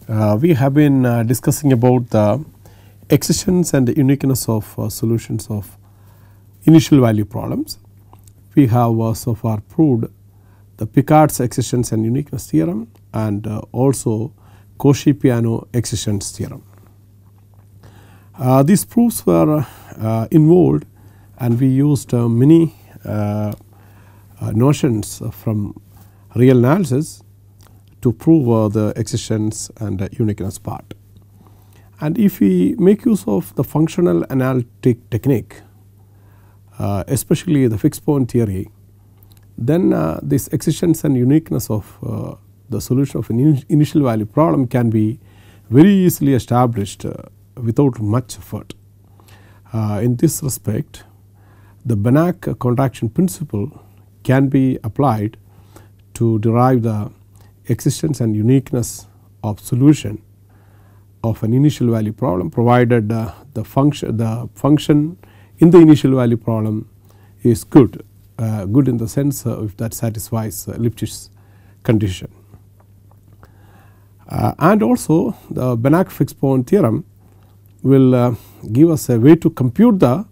We have been discussing about the existence and the uniqueness of solutions of initial value problems. We have so far proved the Picard's existence and uniqueness theorem and also Cauchy-Peano existence theorem. These proofs were involved, and we used many notions from real analysis to prove the existence and uniqueness part. And if we make use of the functional analytic technique, especially the fixed point theory, then this existence and uniqueness of the solution of an initial value problem can be very easily established without much effort. In this respect, the Banach contraction principle can be applied to derive the existence and uniqueness of solution of an initial value problem, provided the function in the initial value problem is good in the sense if that satisfies Lipschitz condition. And also the Banach fixed point theorem will give us a way to compute the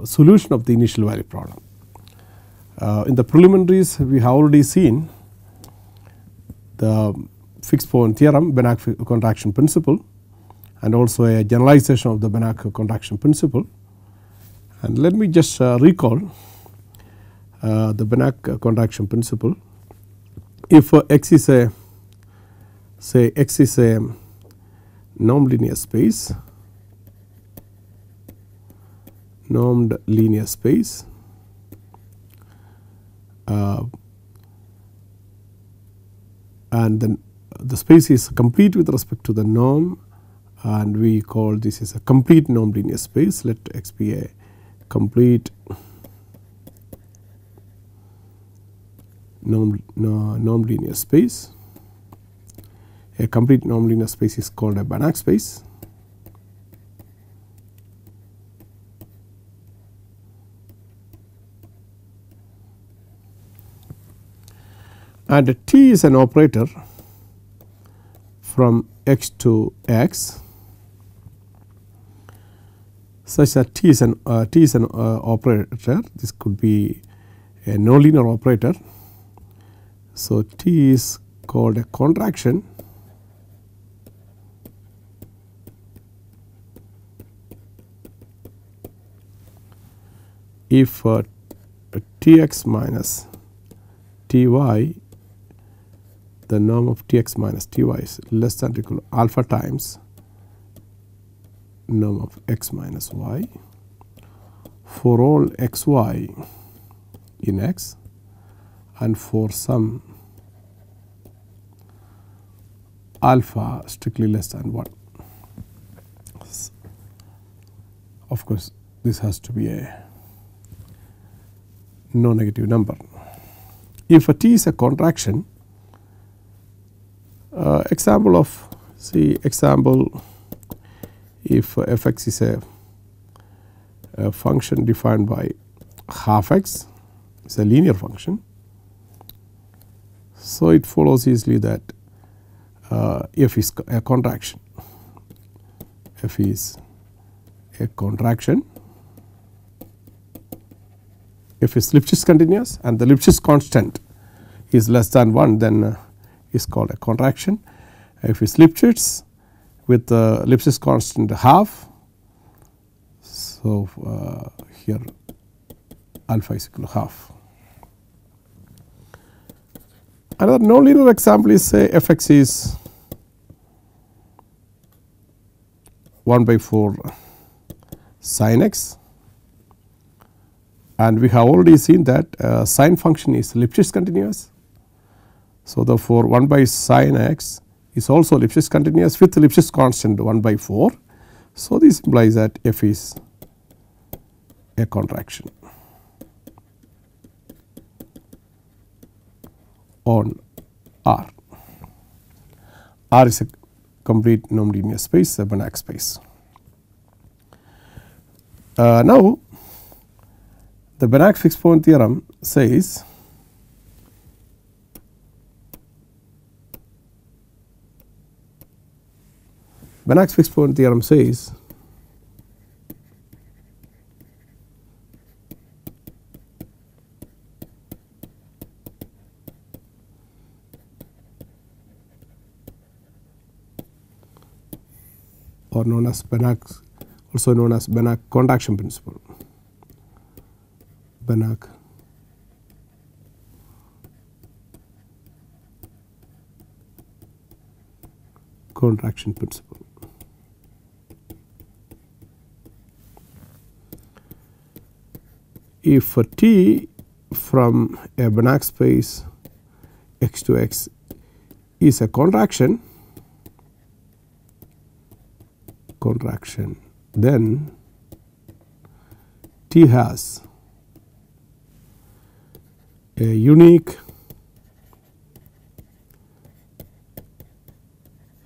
solution of the initial value problem. In the preliminaries, we have already seen the fixed point theorem, Banach contraction principle, and also a generalization of the Banach contraction principle. And let me just recall the Banach contraction principle. If X is a, say X is a normed linear space, and then the space is complete with respect to the norm, and we call this is a complete normed linear space. Let X be a complete normed linear space. A complete normed linear space is called a Banach space. And T is an operator from X to X such that T is an operator. This could be a nonlinear operator. So T is called a contraction if Tx minus Ty, the norm of Tx minus Ty is less than or equal to alpha times norm of x minus y for all xy in X and for some alpha strictly less than 1. Of course, this has to be a no negative number. If a T is a contraction, example of example if f(x) is a function defined by half x, it's a linear function. So it follows easily that f is a contraction. F is a contraction. If is Lipschitz continuous and the Lipschitz constant is less than 1, then is called a contraction. If is Lipschitz with the Lipschitz constant half, so here alpha is equal to half. Another nonlinear example is say f(x) is 1/4 sin x, and we have already seen that sine function is Lipschitz continuous. So therefore 1/sin x is also Lipschitz continuous with Lipschitz constant 1/4. So this implies that f is a contraction on R. R is a complete normed linear space, a Banach space. Now the Banach fixed point theorem says Banach's fixed point theorem says or known as Banach, also known as Banach contraction principle. Banach contraction principle. If T from a Banach space x to x is a contraction, then T has a unique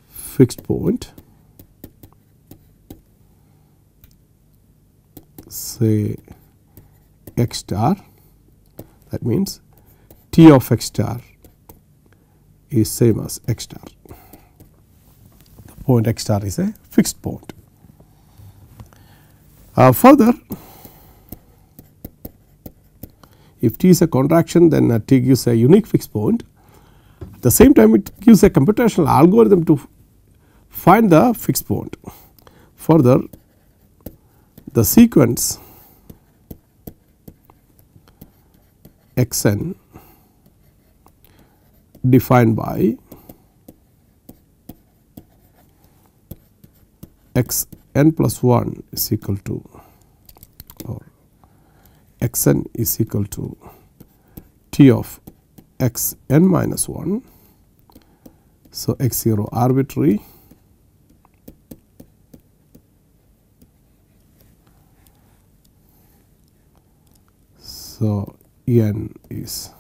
fixed point, say x star. That means T of x star is same as x star. The point x star is a fixed point. Further, if T is a contraction, then T gives a unique fixed point. At the same time, it gives a computational algorithm to find the fixed point. Further, the sequence xn defined by xn plus 1 is equal to, or xn is equal to T of xn minus 1. So, x0 arbitrary, so n is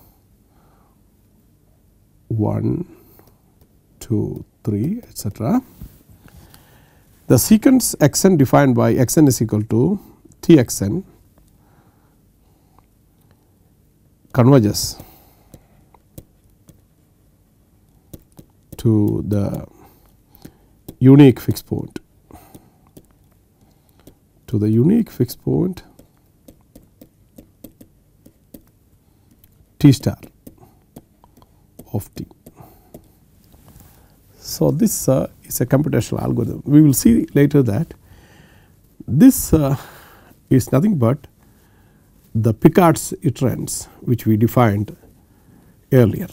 1, 2, 3, etc. The sequence xn defined by xn is equal to Txn converges to the unique fixed point, T star of T. So, this is a computational algorithm. We will see later that this is nothing but the Picard's iterants which we defined earlier.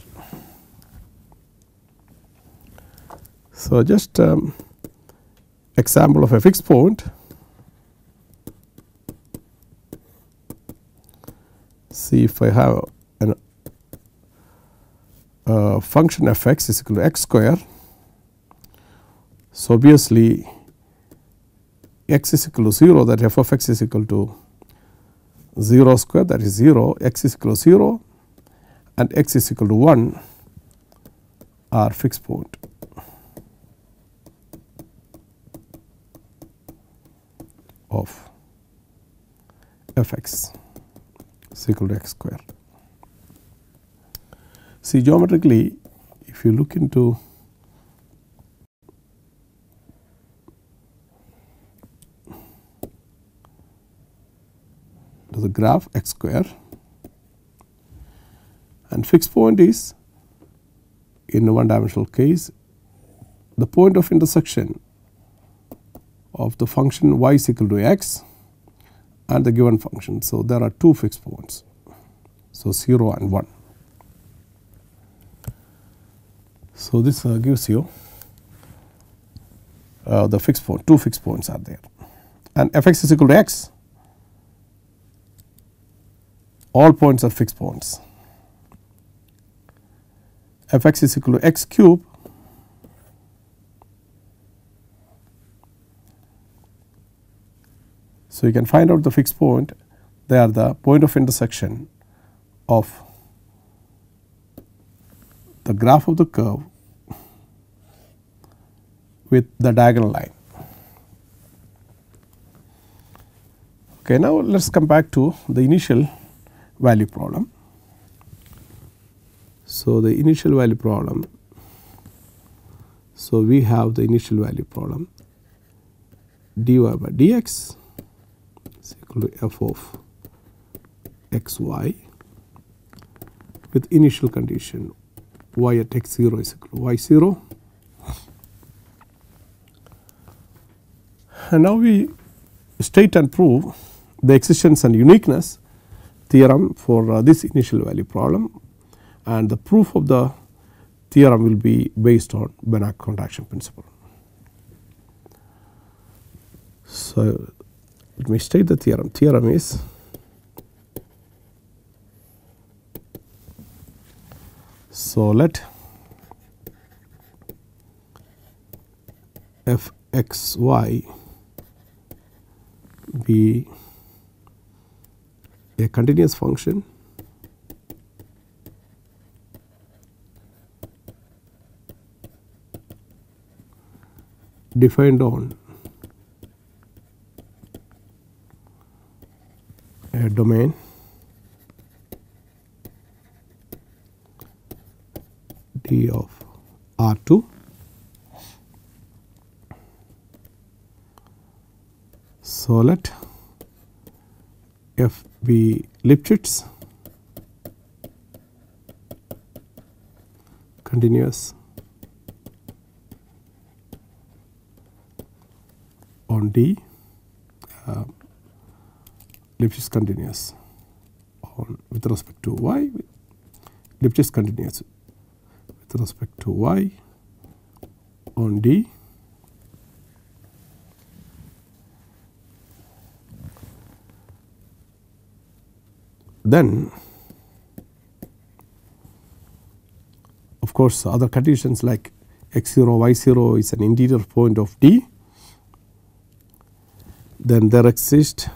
So, just example of a fixed point. See, if I have an function f x is equal to x square. So, obviously x is equal to 0, that f of x is equal to 0 square, that is 0, x is equal to 0 and x is equal to 1 are fixed point. Of f x is equal to x square. See, geometrically, if you look into the graph x square, and fixed point is, in a one dimensional case, the point of intersection of the function y is equal to x and the given function. So, there are two fixed points, so 0 and 1. So, this gives you the fixed point, two fixed points are there, and f x is equal to x, all points are fixed points. F x is equal to x cube, so you can find out the fixed point. They are the point of intersection of the graph of the curve with the diagonal line. Okay, now let us come back to the initial value problem. So, the initial value problem. So, we have the initial value problem dy by dx is equal to f of xy with initial condition y at x0 is equal to y0. And now we state and prove the existence and uniqueness theorem for this initial value problem, and the proof of the theorem will be based on Banach contraction principle. So let me state the theorem. Theorem is so let f(x,y) be a continuous function defined on a domain D of R2. So let f be Lipschitz continuous on D, Lipschitz continuous on with respect to y, Lipschitz continuous with respect to y on D. Then of course other conditions like x0 y0 is an interior point of D, then there exists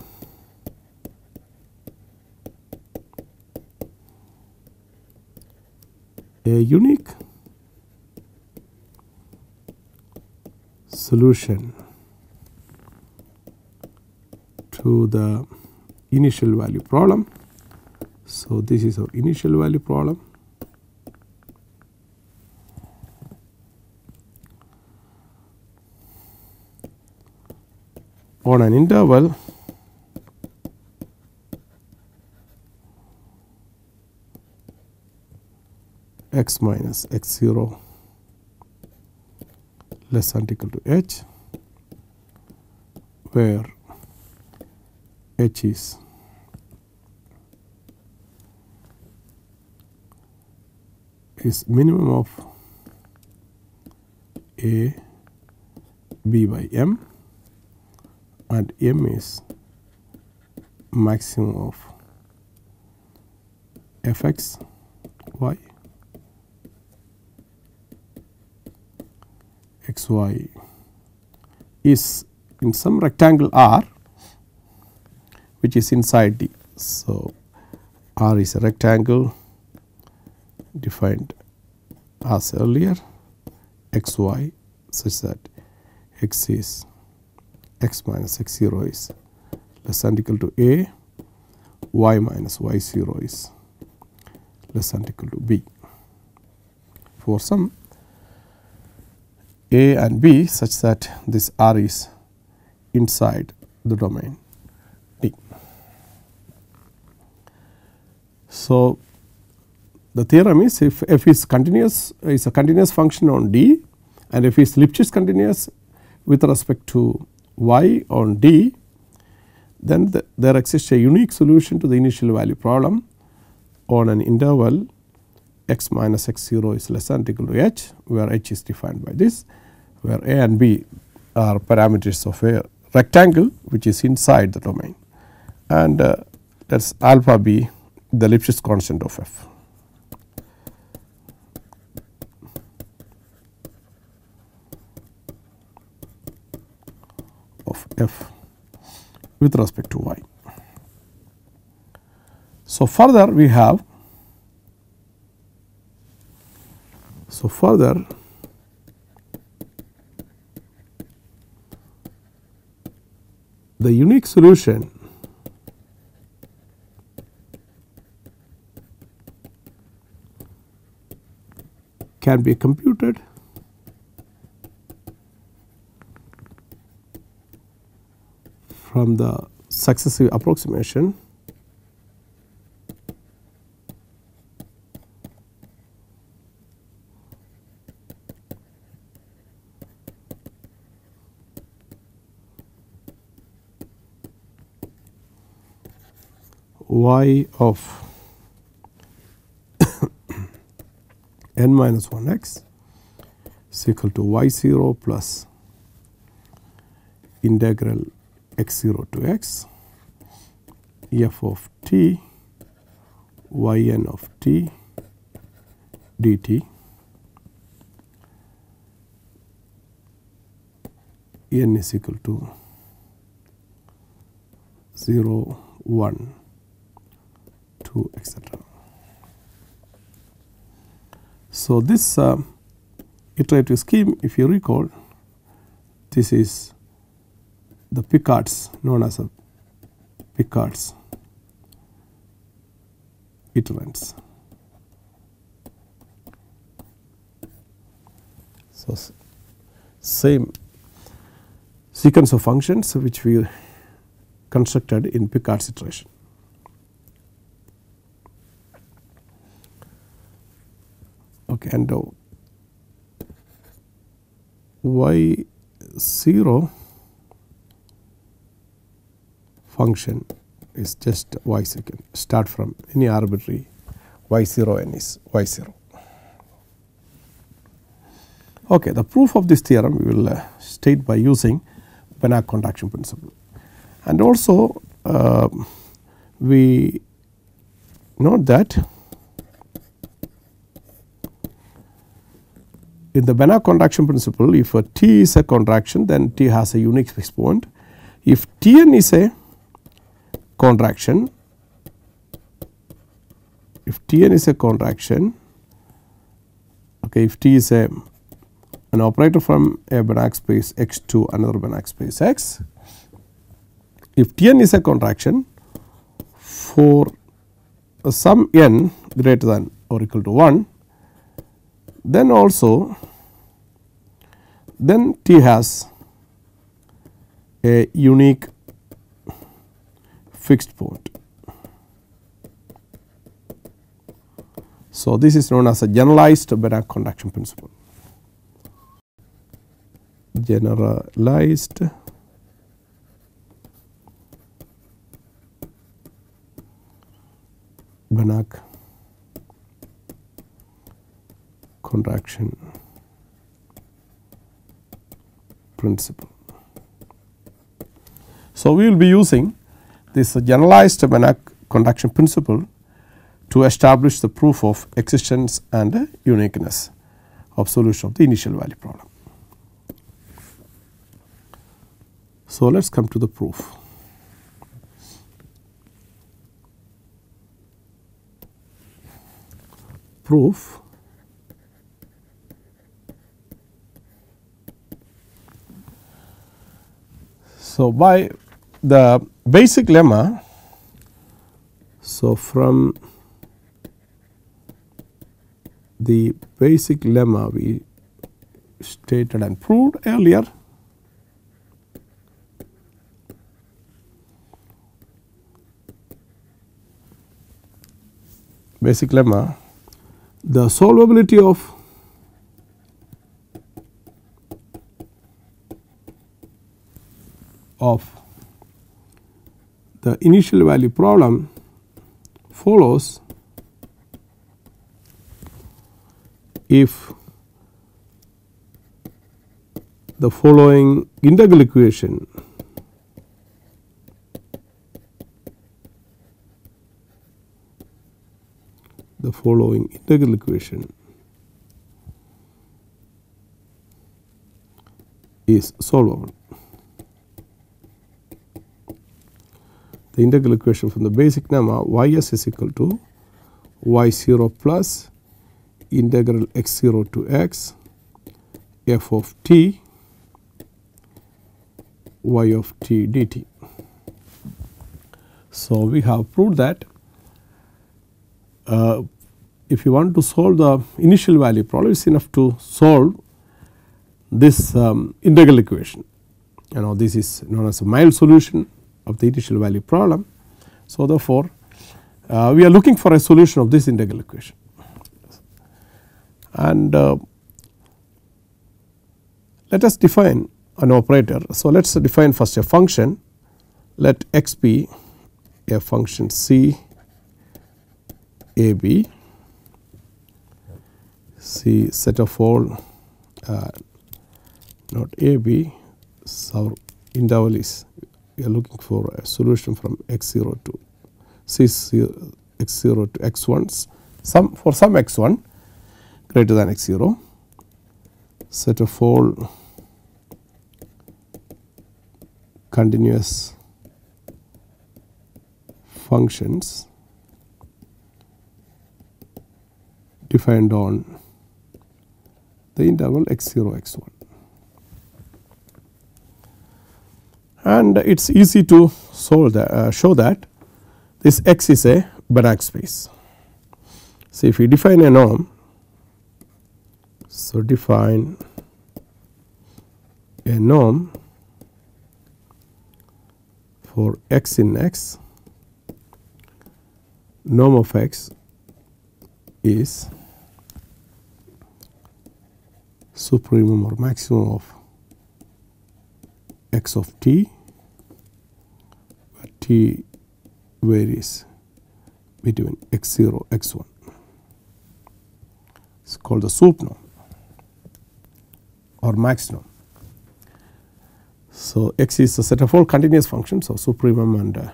a unique solution to the initial value problem. So this is our initial value problem. On an interval x minus x0 less than or equal to h, where h is minimum of a b by m and m is maximum of fx y xy is in some rectangle R which is inside D. So R is a rectangle defined as earlier, xy such that x is x minus x0 is less than or equal to a, y minus y0 is less than or equal to b for some a and b such that this R is inside the domain D. So the theorem is if f is continuous, is a continuous function on D, and if is Lipschitz continuous with respect to y on D, then there exists a unique solution to the initial value problem on an interval x minus x0 is less than or equal to h, where h is defined by this, where a and b are parameters of a rectangle which is inside the domain, and let us alpha be the Lipschitz constant of f. F with respect to y. So further we have the unique solution can be computed from the successive approximation y of n minus 1 x is equal to y 0 plus integral x 0 to x f of t y n of t dt n is equal to 0 1 2 etc. So, this iterative scheme, if you recall, this is the Picard's, known as a Picard's iterants. So, same sequence of functions which we constructed in Picard's iteration. Okay, and y 0 function is just y secant, start from any arbitrary y 0 n is y 0. Okay, the proof of this theorem we will state by using Banach contraction principle, and also we note that in the Banach contraction principle, if a T is a contraction, then T has a unique fixed point. If Tn is a contraction, if Tn is a contraction, okay, if T is an operator from a Banach space X to another Banach space X, if Tn is a contraction for some n greater than or equal to 1, then also then T has a unique fixed point. So, this is known as a generalized Banach contraction principle. Generalized Banach contraction principle. So, we will be using this generalized Banach contraction principle to establish the proof of existence and uniqueness of solution of the initial value problem. So, let us come to the proof. Proof So, by the basic lemma, so from the basic lemma we stated and proved earlier, basic lemma, the solvability of the initial value problem follows if the following integral equation is solvable. The integral equation from the basic lemma ys is equal to y 0 plus integral x 0 to x f of t y of t dt. So, we have proved that if you want to solve the initial value problem, it is enough to solve this integral equation. This is known as a mild solution of the initial value problem. So, therefore, we are looking for a solution of this integral equation, and let us define an operator. So, let us define first a function. Let x be a function C a b, C set of all not a b. So, our interval is we are looking for a solution from x0 to x0 to x1 for some x1 greater than x0, set of all continuous functions defined on the interval x0 x1. And it is easy to solve that, show that this X is a Banach space. So, if we define a norm, so define a norm for X in X, norm of X is supremum or maximum of X of t, where t varies between x0 x1. It is called the sup norm or max norm. So, X is a set of all continuous functions. So, supremum and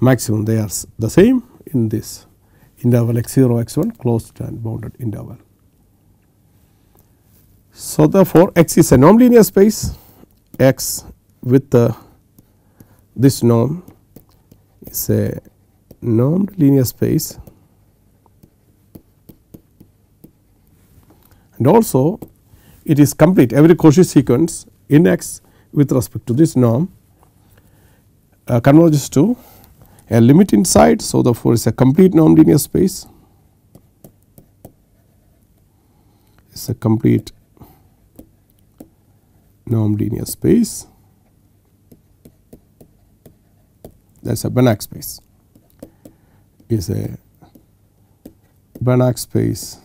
maximum, they are the same in this interval x0 x1 closed and bounded interval. So, therefore, X is a nonlinear space. X with this norm is a normed linear space, and also it is complete. Every Cauchy sequence in X with respect to this norm converges to a limit inside. So, therefore, it is a complete normed linear space. It is a complete normed linear space. That is a Banach space. Is a Banach space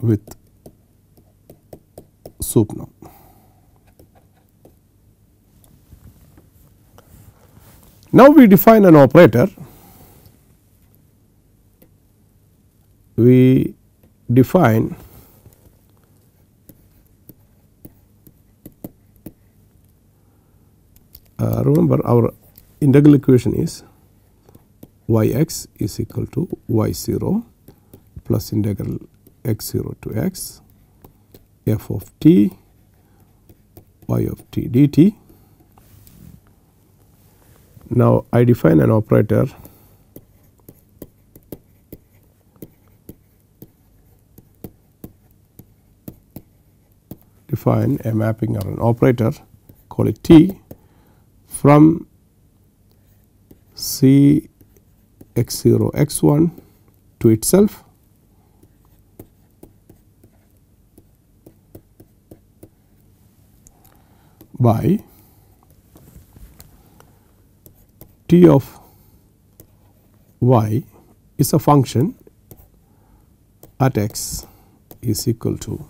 with sup norm. Now, we define an operator. We define remember our integral equation is yx is equal to y0 plus integral x0 to x f of t y of t dt. Now, I define an operator define a mapping or an operator, call it T, from C x0 x1 to itself by T of y is a function at x is equal to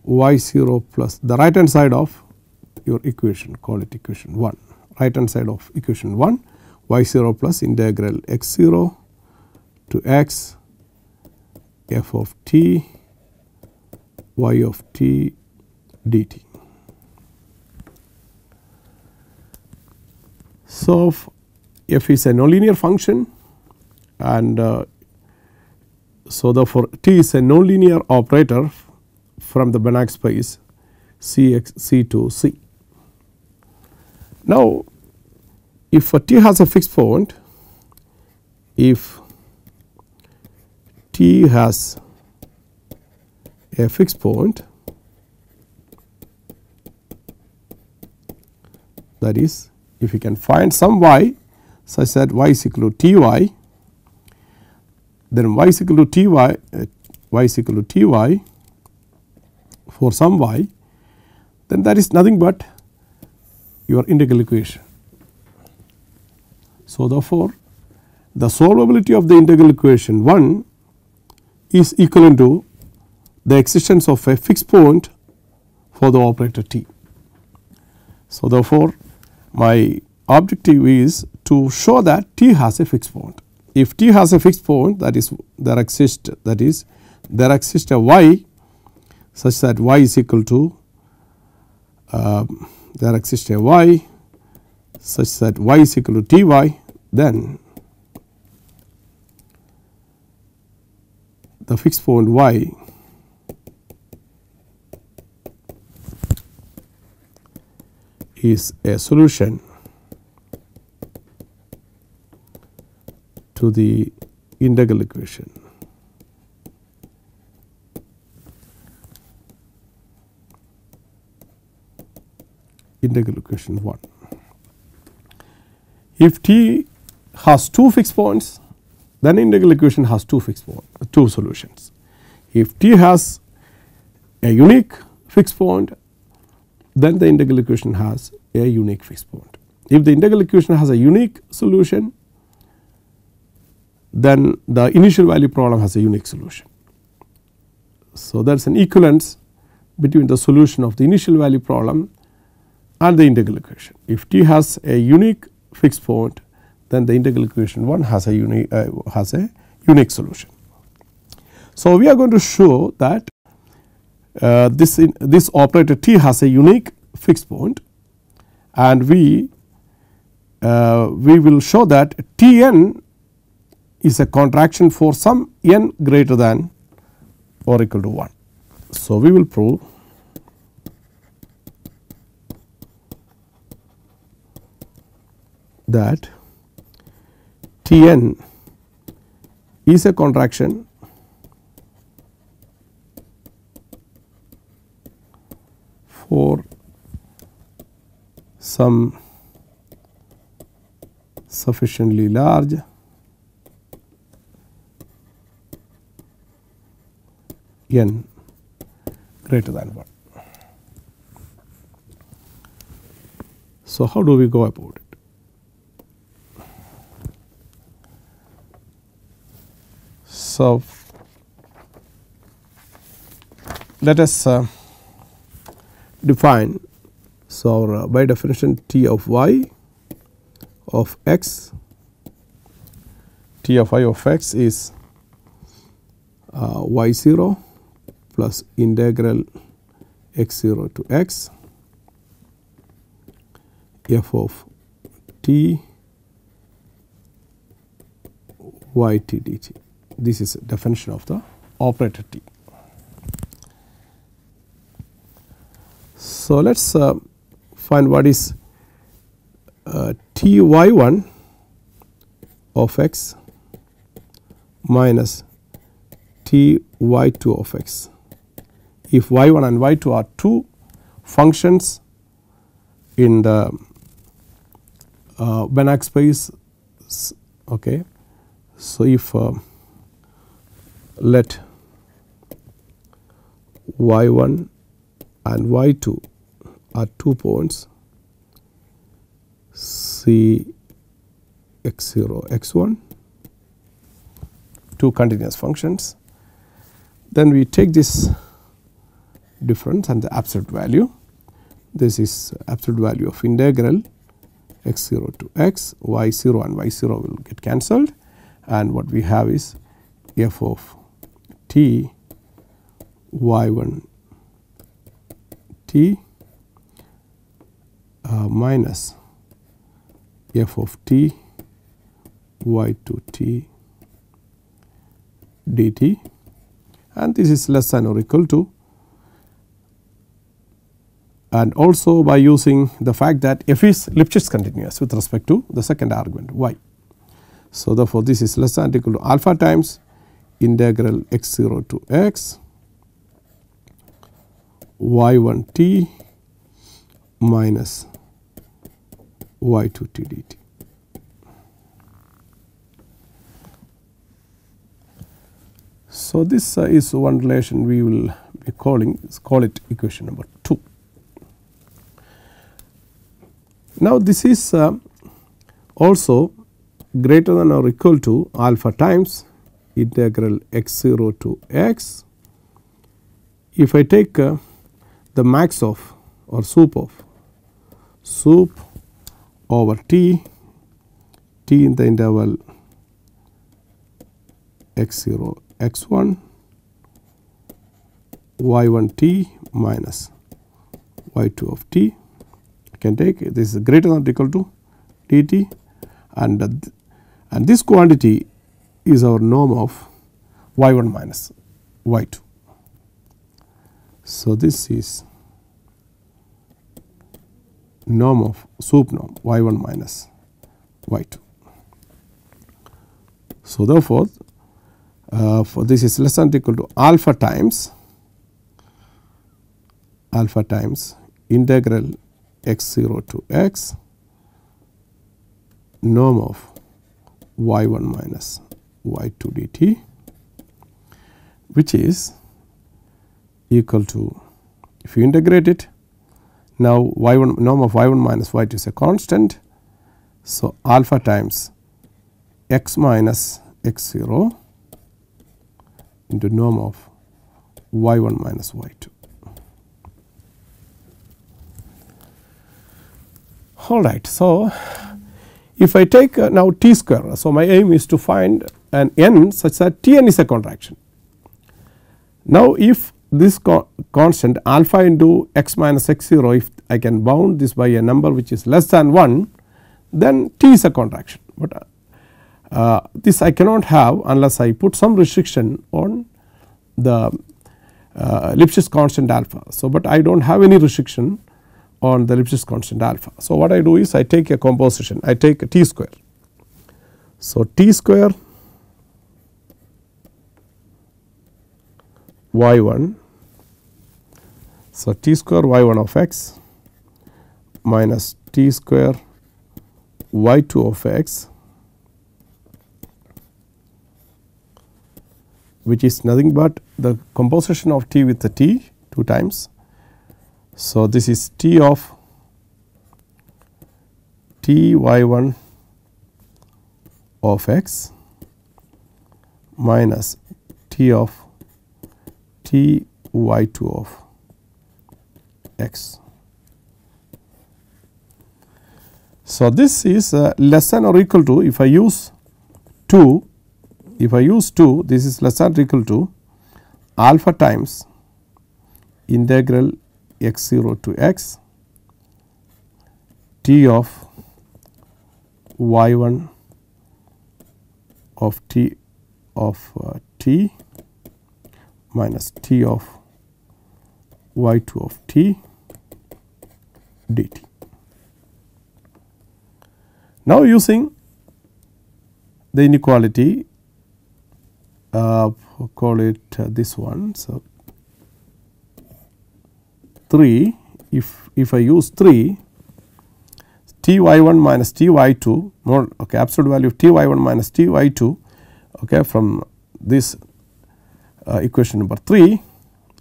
y0 plus the right hand side of your equation, call it equation 1, right hand side of equation 1, y0 plus integral x0 to x f of t y of t dt. So, f is a nonlinear function, and so therefore, t is a nonlinear operator from the Banach space C to C. Now, if t has a fixed point, if t has a fixed point, that is, if you can find some y such that y is equal to ty, then y is equal to ty, y is equal to ty for some y, then that is nothing but your integral equation. So, therefore, the solvability of the integral equation 1 is equivalent to the existence of a fixed point for the operator t. So, therefore, my objective is to show that t has a fixed point. If t has a fixed point, that is there exists a y such that y is equal to there exists a y such that y is equal to t y, then the fixed point y is a solution to the integral equation. Integral equation 1. If t has two fixed points, then integral equation has two solutions. If t has a unique fixed point, then the integral equation has a unique fixed point. If the integral equation has a unique solution, then the initial value problem has a unique solution. So, there is an equivalence between the solution of the initial value problem and the integral equation. If t has a unique fixed point, then the integral equation 1 has a unique solution. So, we are going to show that this operator t has a unique fixed point, and we will show that T n is a contraction for some n greater than or equal to 1. So, we will prove that T n is a contraction for some sufficiently large n greater than 1. So, how do we go about it? So, let us define. So, by definition T of y of x, T of y of x is y 0 plus integral x 0 to x f of t y t dt. This is a definition of the operator t. So, let us find what is t y 1 of x minus t y 2 of x. If y 1 and y 2 are two functions in the Banach space, okay. So, if let y 1 and y 2 are 2 points C x 0 x 1, two continuous functions, then we take this difference and the absolute value. This is absolute value of integral x 0 to x, y 0 and y 0 will get cancelled, and what we have is f of t y 1 t minus f of t y 2 t dt, and this is less than or equal to, and also by using the fact that f is Lipschitz continuous with respect to the second argument y. So, therefore, this is less than or equal to alpha times integral x 0 to x y 1 t minus y 2 t dt. So, this is one relation we will be call it equation number 2. Now, this is also greater than or equal to alpha times integral x0 to x. If I take the max of or soup over t in the interval x0 x1 y1 t minus y2 of t, I can take this is greater than or equal to dt, and this quantity is our norm of y1 minus y2. So, this is norm of soup norm y1 minus y2. So, therefore, for this is less than or equal to alpha times integral x0 to x norm of y1 minus y2 dt, which is equal to, if you integrate it, now y1 norm of y1 minus y2 is a constant. So, alpha times x minus x0 into norm of y1 minus y2. All right. So, if I take now t square, so my aim is to find an n such that Tn is a contraction. Now, if this constant alpha into x minus x0, if I can bound this by a number which is less than 1, then t is a contraction, but this I cannot have unless I put some restriction on the Lipschitz constant alpha. So, but I do not have any restriction on the Lipschitz constant alpha. So, what I do is I take a composition, I take a t square. So, t square y1, so t square y1 of x minus t square y2 of x, which is nothing but the composition of t with the t 2 times. So, this is t of t y1 of x minus t of t y2 of x. So, this is less than or equal to, if I use 2, this is less than or equal to alpha times integral x0 to x t of y1 of t minus t of y2 of t dt. Now, using the inequality, call it this one. So, 3, if I use 3, t y1 minus t y2 more, okay, absolute value of t y1 minus t y2, okay, from this equation number 3,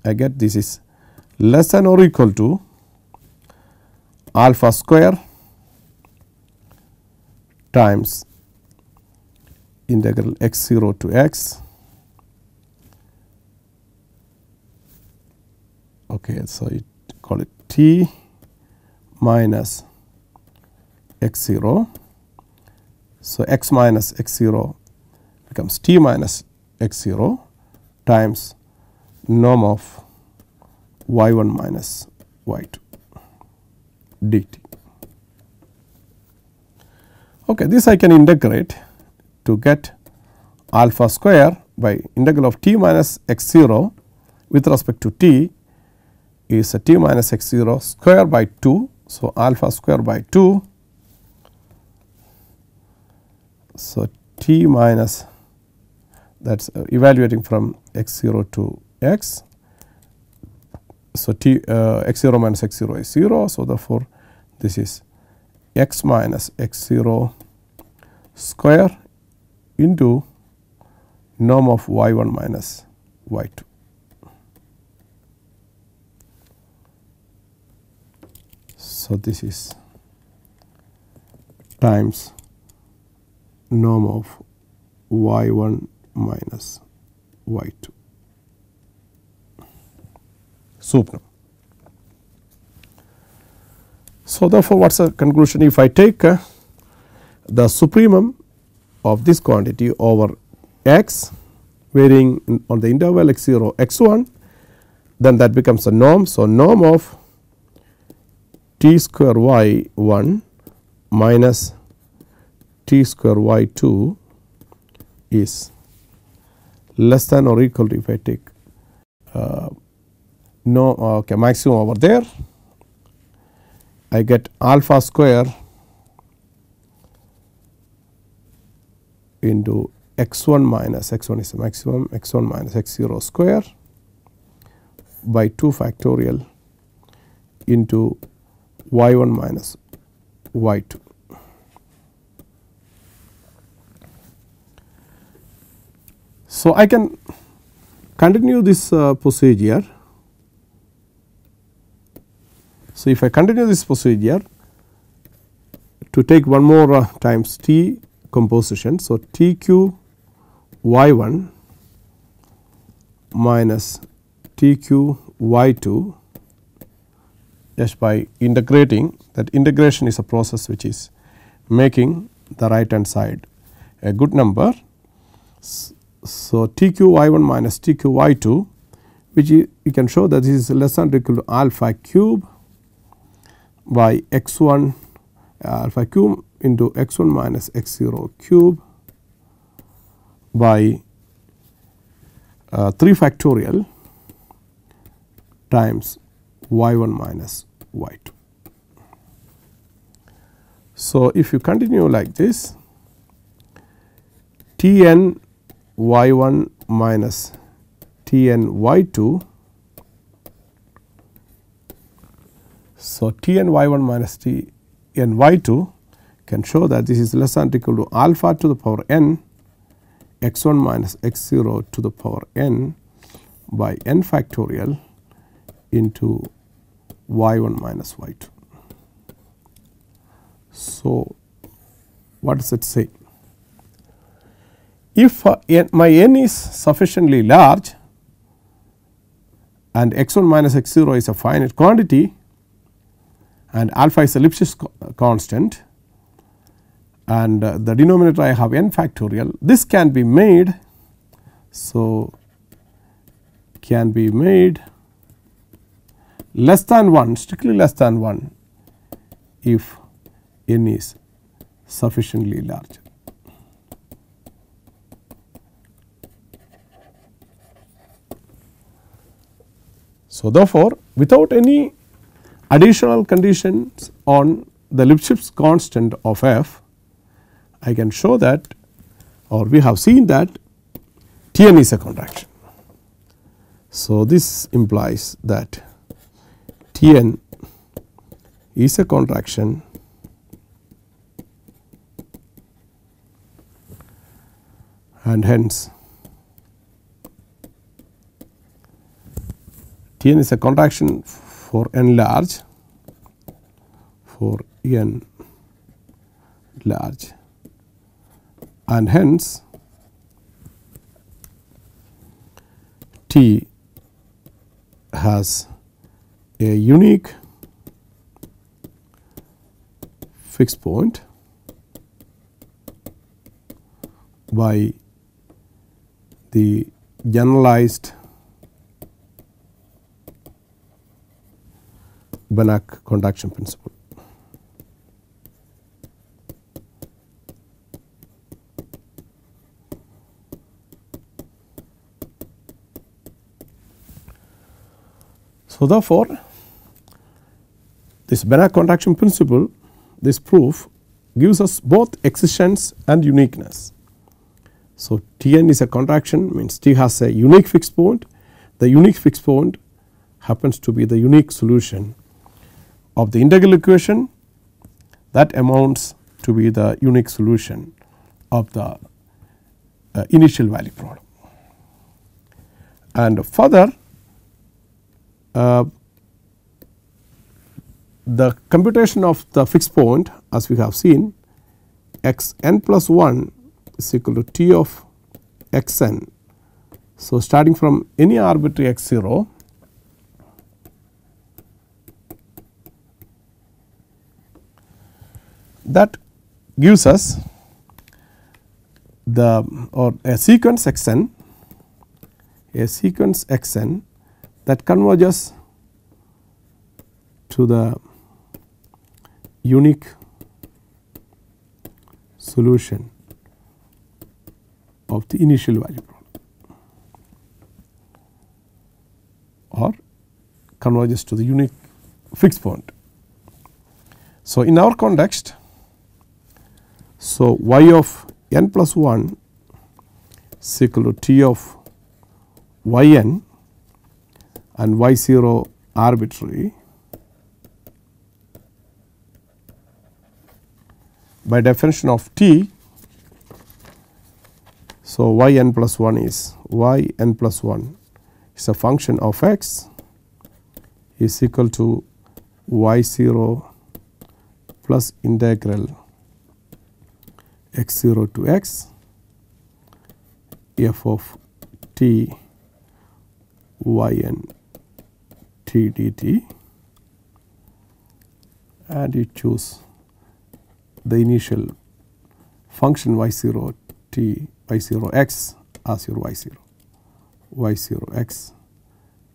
I get this is less than or equal to alpha square times integral x0 to x. Okay, so you call it t minus x0. So, x minus x0 becomes t minus x0 times norm of y1 minus y2 dt. Okay, this I can integrate to get alpha square by integral of t minus x0 with respect to t is a t minus x0 square by 2. So, alpha square by 2. So, t minus, that is evaluating from x0 to x. So, x0 minus x0 is 0. So, therefore, this is x minus x0 square into norm of y1 minus y2. So, this is times norm of y1 minus y2 supremum. So, therefore, what is the conclusion? If I take the supremum of this quantity over x varying on the interval x0 x1, then that becomes a norm. So, norm of t square y1 minus t square y2 is less than or equal to, if I take maximum over there, I get alpha square into x1 minus x1 is the maximum, x1 minus x0 square by 2 factorial into y1 minus y2. So, I can continue this procedure. So, if I continue this procedure to take one more times t composition. So, t q y1 minus t q y2 just by integrating, that integration is a process which is making the right hand side a good number. So, t q y1 minus t q y2, which you can show that this is less than or equal to alpha cube by x1 alpha cube into x1 minus x0 cube by 3 factorial times y1 minus y2. So, if you continue like this, t n y1 minus t n y2. So, t n y1 minus t n y2 can show that this is less than or equal to alpha to the power n x1 minus x0 to the power n by n factorial into y1 minus y2. So, what does it say? If my n is sufficiently large and x1 minus x0 is a finite quantity and alpha is a Lipschitz constant and the denominator I have n factorial, this can be made. So, can be made less than 1, strictly less than 1 if n is sufficiently large. So, therefore, without any additional conditions on the Lipschitz constant of f, I can show that, or we have seen that T n is a contraction. So, this implies that T n is a contraction and hence T n is a contraction for n large, for n large, and hence T has a unique fixed point by the generalized Banach contraction principle. So, therefore, this Banach contraction principle, this proof gives us both existence and uniqueness. So, T n is a contraction, means T has a unique fixed point. The unique fixed point happens to be the unique solution of the integral equation that amounts to be the unique solution of the initial value problem. And further, the computation of the fixed point, as we have seen, x n plus 1 is equal to t of x n. So, starting from any arbitrary x 0, that gives us the a sequence x n, that converges to the unique solution of the initial value problem, or converges to the unique fixed point. So, in our context, so y of n plus 1 is equal to t of y n and y 0 arbitrary by definition of t. So, y n plus 1 is y n plus 1 is a function of x is equal to y 0 plus integral x 0 to x f of t y n t dt, and you choose the initial function y 0 t y 0 x as your y 0. Y 0 x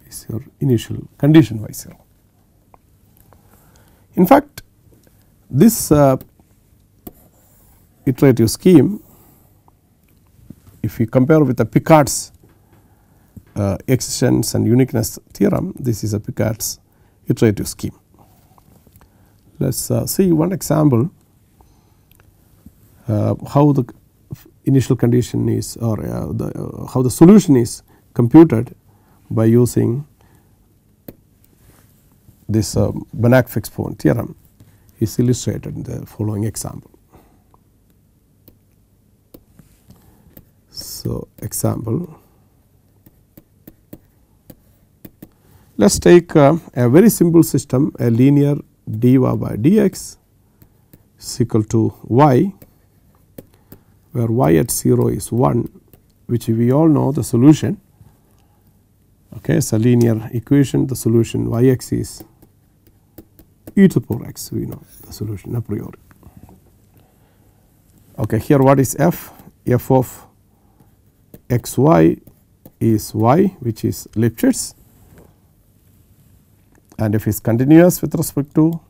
is your initial condition y 0. In fact, this iterative scheme, if we compare with the Picard's existence and uniqueness theorem, this is a Picard's iterative scheme. Let us see one example how the initial condition is, or how the solution is computed by using this Banach fixed point theorem is illustrated in the following example. So, example, let us take a very simple system, a linear dy by dx is equal to y, where y at 0 is 1, which we all know the solution. Okay, it's a linear equation. The solution yx is e to the power x, we know the solution a priori. Okay, here what is f? F of xy is y, which is Lipschitz, and if it is continuous with respect to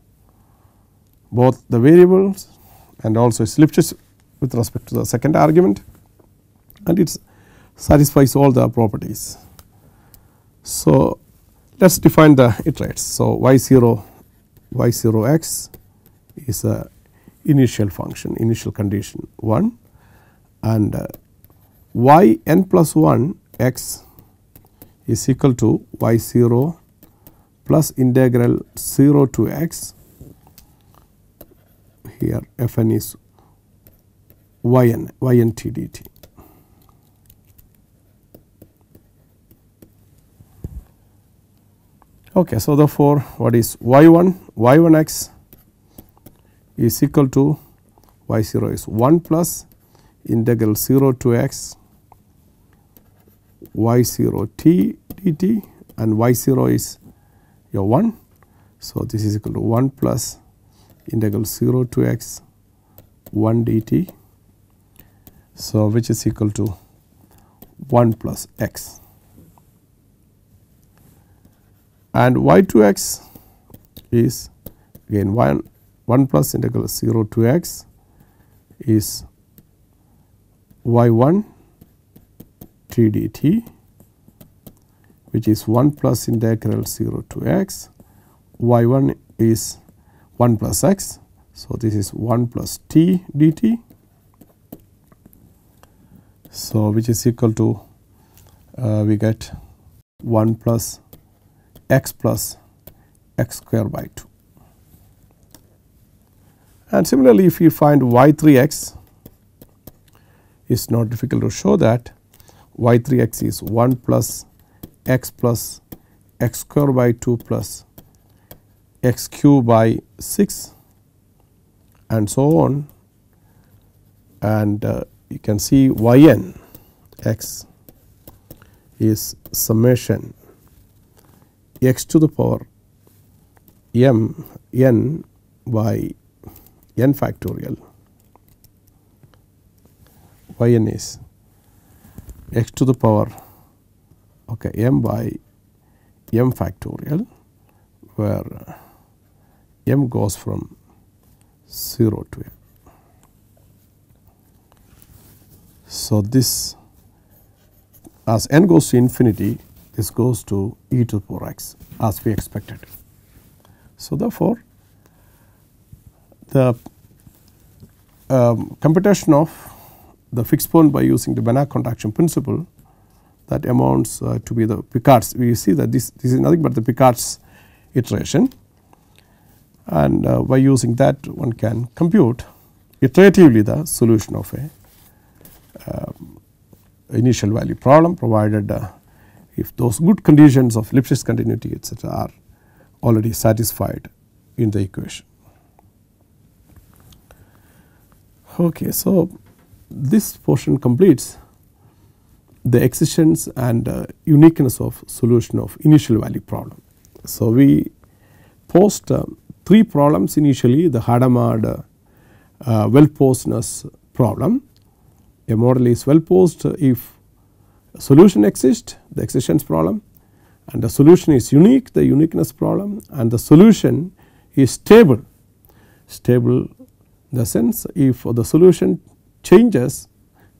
both the variables and also is Lipschitz with respect to the second argument, and it satisfies all the properties. So, let us define the iterates. So, y 0 x is a initial function, initial condition 1, and y n plus 1 x is equal to y 0 plus integral 0 to x, here f n is y n t dt. Okay, so therefore, what is y1 x is equal to y 0 is 1 plus integral 0 to x y 0 t dt, and y 0 is your 1. So, this is equal to 1 plus integral 0 to x 1 dt. So, which is equal to 1 plus x, and y2 x is again 1 plus integral 0 to x is y1 t dt, which is 1 plus integral 0 to x, y1 is 1 plus x. So, this is 1 plus t dt. So, which is equal to we get 1 plus x square by 2. And similarly, if you find y3 x, it is not difficult to show that y3 x is 1 plus x square by 2 plus x cube by 6 and so on and you can see yn x is summation x to the power m n by n factorial. Yn is x to the power m by m factorial, where m goes from 0 to m. So, this as n goes to infinity, this goes to e to the power x as we expected. So, therefore, the computation of the fixed point by using the Banach contraction principle, that amounts to be the Picard's. We see that this is nothing but the Picard's iteration, and by using that one can compute iteratively the solution of a initial value problem, provided if those good conditions of Lipschitz continuity etc. are already satisfied in the equation. Okay, so this portion completes the existence and uniqueness of solution of initial value problem. So, we posed 3 problems initially: the Hadamard well-posedness problem. A model is well posed if a solution exists, the existence problem, and the solution is unique, the uniqueness problem, and the solution is stable. Stable in the sense if the solution changes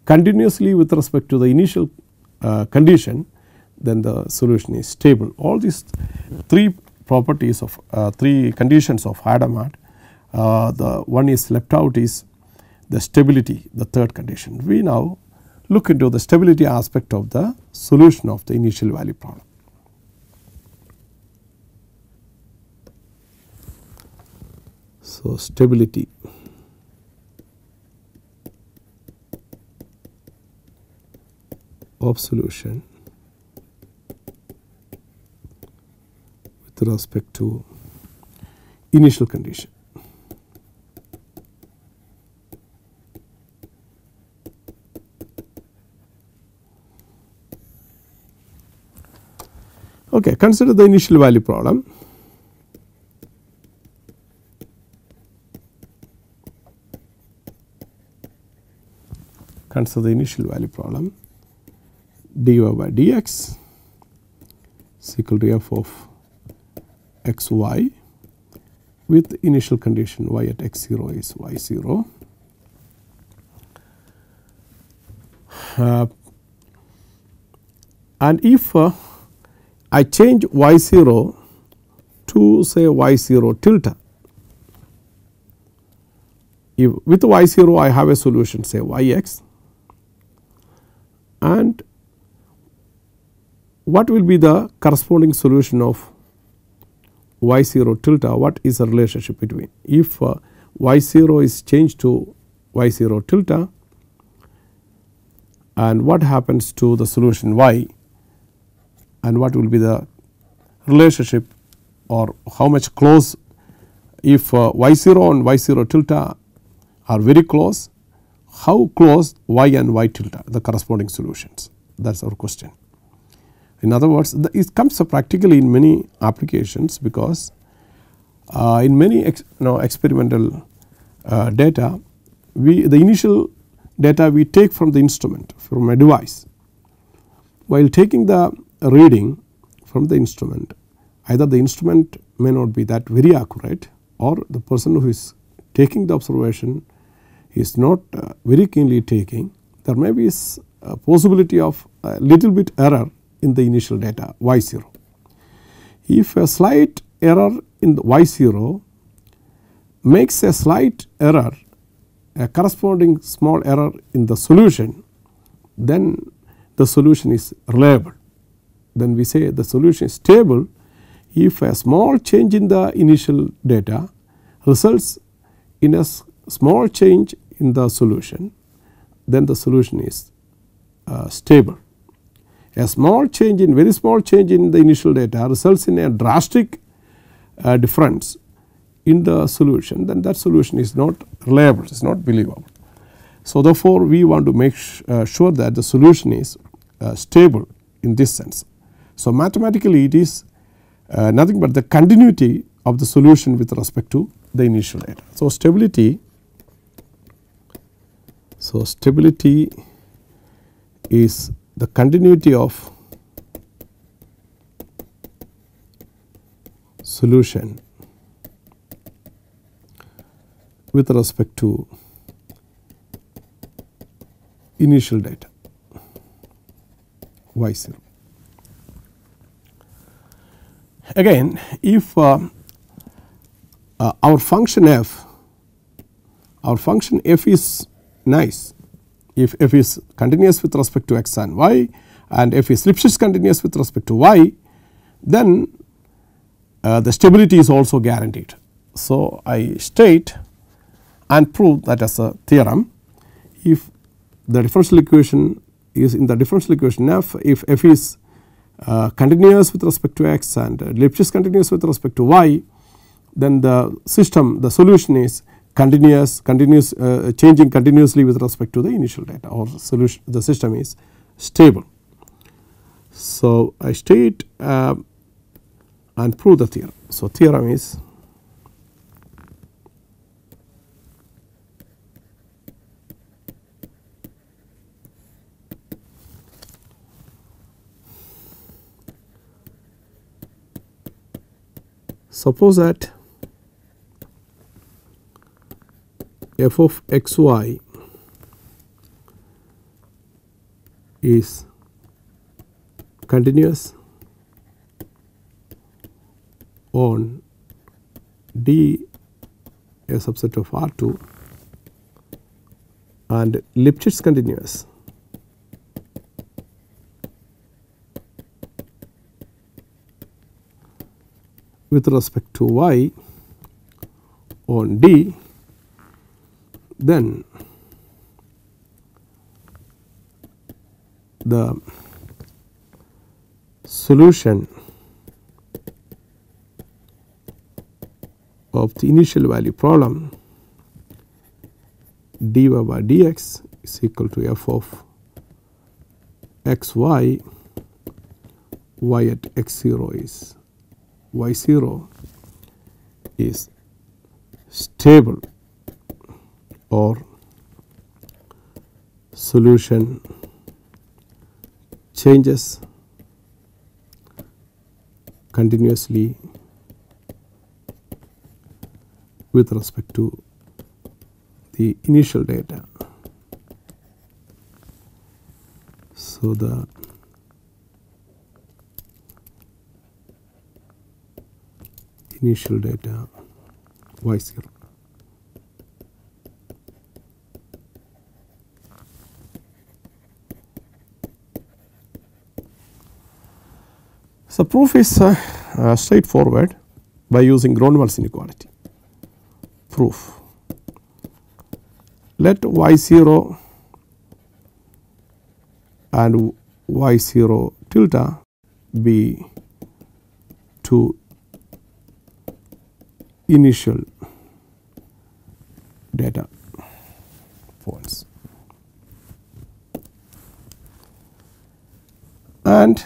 continuously with respect to the initial condition, then the solution is stable. All these 3 properties of 3 conditions of Hadamard, the one is left out is the stability, the third condition. We now look into the stability aspect of the solution of the initial value problem. So, stability of solution with respect to initial condition. Okay, consider the initial value problem. Consider the initial value problem. Dy by dx is equal to f of x y with initial condition y at x0 is y0. And if I change y0 to say y0 tilde, if with y0 I have a solution say yx, and what will be the corresponding solution of y0 tilde? What is the relationship between? If y0 is changed to y0 tilde, and what happens to the solution y, and what will be the relationship, or how much close, if y0 and y0 tilde are very close, how close y and y tilde, the corresponding solutions? That is our question. In other words, it comes practically in many applications, because in many experimental data, the initial data we take from the instrument, from a device. While taking the reading from the instrument, either the instrument may not be that very accurate, or the person who is taking the observation is not very keenly taking. There may be a possibility of a little bit error in the initial data y0. If a slight error in the y0 makes a slight error, a corresponding small error in the solution, then the solution is reliable. Then we say the solution is stable if a small change in the initial data results in a small change in the solution, then the solution is stable. A small change in very small change in the initial data results in a drastic difference in the solution, then that solution is not reliable, it is not believable. So, therefore, we want to make sure that the solution is stable in this sense. So, mathematically it is nothing but the continuity of the solution with respect to the initial data. So, stability is the continuity of solution with respect to initial data y0. Again, if our function f is nice, if f is continuous with respect to x and y, and f is Lipschitz continuous with respect to y, then the stability is also guaranteed. So, I state and prove that as a theorem, if the differential equation is in the differential equation f, if f is continuous with respect to x and Lipschitz continuous with respect to y, then the solution is continuous changing continuously with respect to the initial data, or the system is stable. So, I state and prove the theorem. So, theorem is suppose that f of x y is continuous on D a subset of R2 and Lipschitz continuous with respect to y on D, then the solution of the initial value problem dy by dx is equal to f of x y, y at x0 is y0 is stable, or solution changes continuously with respect to the initial data. So, the initial data y0. So, proof is straightforward by using Grunwald's inequality. Proof: let y0 and y0 tilde be two initial data points, and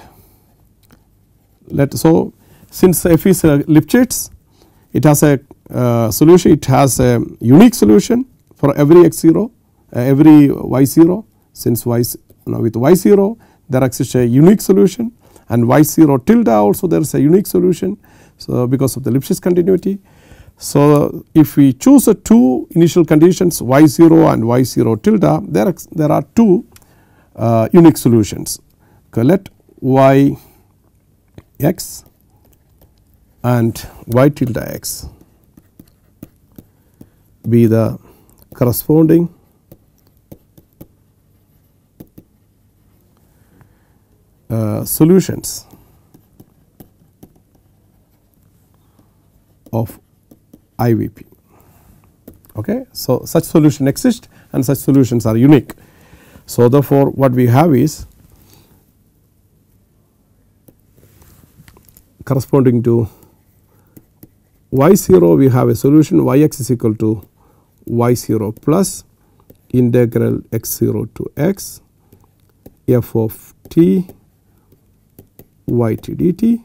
since f is Lipschitz, it has a solution, it has a unique solution for every x0, every y0, since with y0 there exists a unique solution, and y0 tilde also there is a unique solution. So, because of the Lipschitz continuity. So, if we choose two initial conditions y0 and y0 tilde, there are two unique solutions. Okay, let y x and y tilde x be the corresponding solutions of IVP. Okay. So, such solution exists and such solutions are unique. So, therefore, what we have is corresponding to y0 we have a solution yx is equal to y0 plus integral x0 to x f of t y t dt,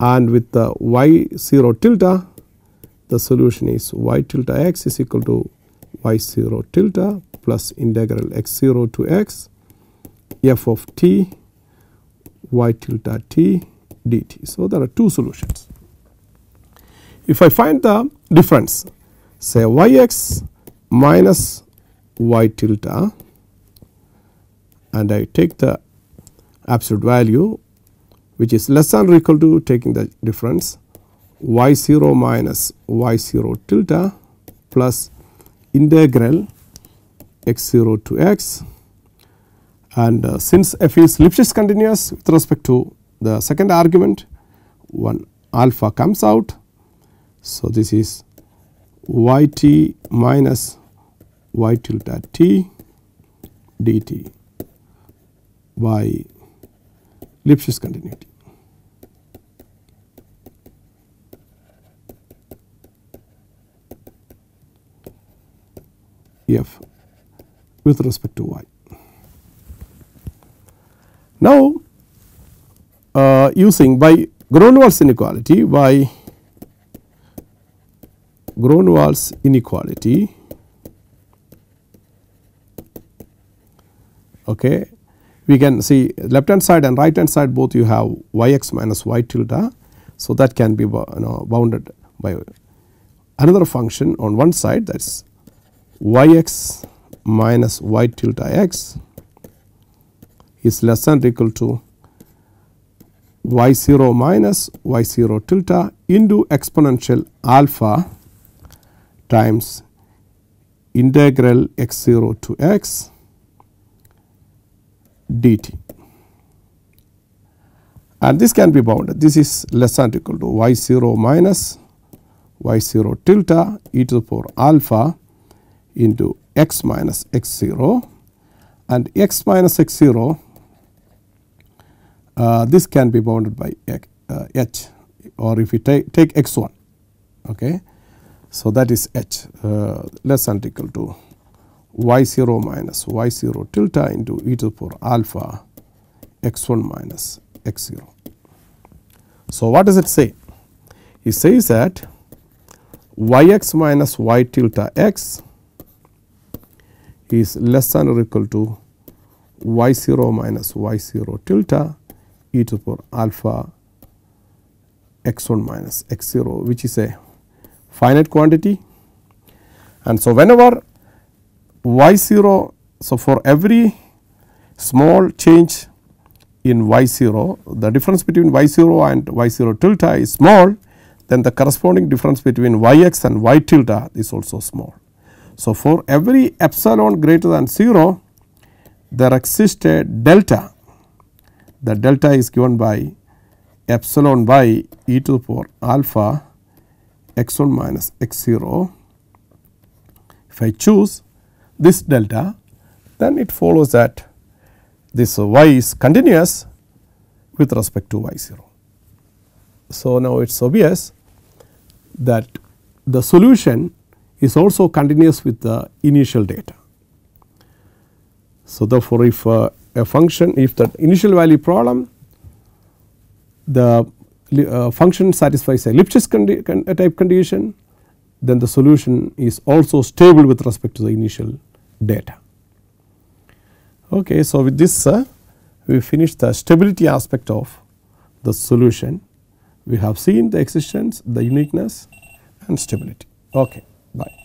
and with the y0 tilde the solution is y tilde x is equal to y0 tilde plus integral x0 to x f of t y tilde t dt. So, there are two solutions. If I find the difference, say yx minus y tilde, and I take the absolute value which is less than or equal to taking the difference y0 minus y0 tilde plus integral x0 to x, and since f is Lipschitz continuous with respect to the second argument, one alpha comes out. So, this is yt minus y tilde t dt by Lipschitz continuity. F with respect to y. Now, using by Grunwald's inequality, okay, we can see left hand side and right hand side both you have yx minus y tilde. So, that can be bounded by another function on one side, that is yx minus y tilde x is less than or equal to y0 minus y0 tilde into exponential alpha times integral x0 to x dt, and this can be bounded. This is less than or equal to y0 minus y0 tilde e to the power alpha into x minus x0, and x minus x0 this can be bounded by h, or if we take x1. Okay. So, that is h less than or equal to y0 minus y0 tilde into e to the power alpha x1 minus x0. So, what does it say? It says that yx minus y tilde x is less than or equal to y0 minus y0 tilde e to the power alpha x1 minus x0, which is a finite quantity. And so, whenever y0, so for every small change in y0, the difference between y0 and y0 tilde is small, then the corresponding difference between yx and y tilde is also small. So, for every epsilon greater than 0, there exists a delta. The delta is given by epsilon by e to the power alpha x1 minus x0. If I choose this delta, then it follows that this y is continuous with respect to y0. So, now it is obvious that the solution is also continuous with the initial data. So, therefore, if a function, if the initial value problem, the function satisfies a Lipschitz type condition, then the solution is also stable with respect to the initial data. Okay, so, with this we finish the stability aspect of the solution. We have seen the existence, the uniqueness and stability. Okay, bye.